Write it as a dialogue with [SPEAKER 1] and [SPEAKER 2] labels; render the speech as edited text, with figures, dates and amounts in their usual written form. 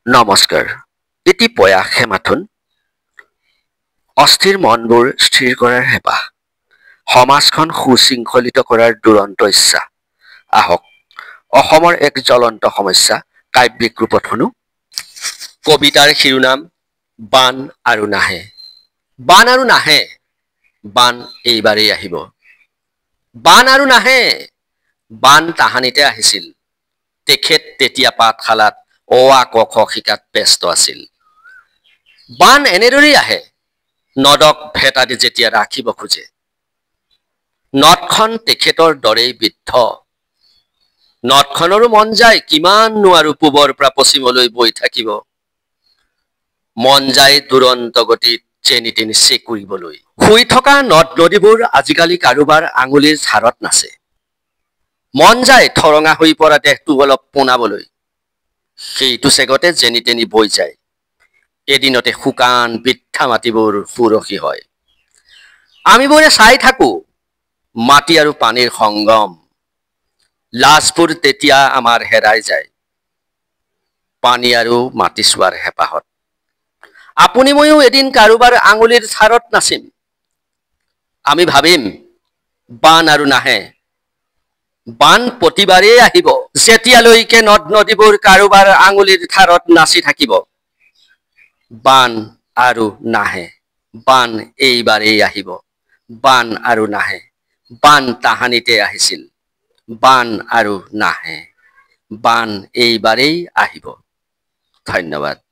[SPEAKER 1] নমস্কাৰ। এটি প্ৰয়াসে মাথোন অস্থিৰ মনবোৰ স্থিৰ কৰাৰ হেঁপাহ, সমাজখন সুশৃংখলিত কৰাৰ দুৰন্ত ইচ্ছা। আহক অসমৰ এক জ্বলন্ত সমস্যা কাব্যিক ৰূপত শুনো। কবিতাৰ শিৰোনাম বান আৰু নাহে। বান আৰু নাহে, বান এইবাৰেই আহিব। বান আৰু নাহে, বান তাহানিতে আহিছিল। তেখেত তেতিয়া পাঠশালাত অ আ ক খ শিকাত ব্যস্ত আছিল। বান এনেদৰেই আহে, নদক ভেটা দি যেতিয়া ৰাখিব খোজে। নদখন তেখেতৰ দৰেই বৃদ্ধ। নদখনৰো মন যায় কিমাননো আৰু পূবৰ পৰা পশ্চিমলৈ বৈ থাকিব। মন যায় দুৰন্ত গতিত যেনি তেনি চেকুৰিবলৈ। শুই থকা নদ নদীবোৰ আজিকালি কাৰোবাৰ আঙুলিৰ ধাৰত নাচে। মন যায় ঠৰঙা হৈ পৰা দেহটো অলপ পোনাবলৈ। সেইটো চেগতে যেনি তেনি বৈ যায়। এদিনতে শুকান বৃদ্ধা মাটিবোৰ সুৰসী হয়। আমিবোৰে চাই থাকো মাটি আৰু পানীৰ সংগম। লাজবোৰ তেতিয়া আমাৰ হেৰাই যায় পানী আৰু মাটি চোৱাৰ হেঁপাহত। আপুনি ময়ো এদিন কাৰোবাৰ আঙুলিৰ ধাৰত নাচিম। আমি ভাবিম বান আৰু নাহে। বান প্ৰতিবাৰেই আহিব, যেতিয়ালৈকে নদ নদীবোৰ কাৰোবাৰ আঙুলিৰ ধাৰত নাচি থাকিব। বান আৰু নাহে, বান এইবাৰেই আহিব। বান আৰু নাহে, বান তাহানিতে আহিছিল। বান আৰু নাহে, বান এইবাৰেই আহিব। ধন্যবাদ।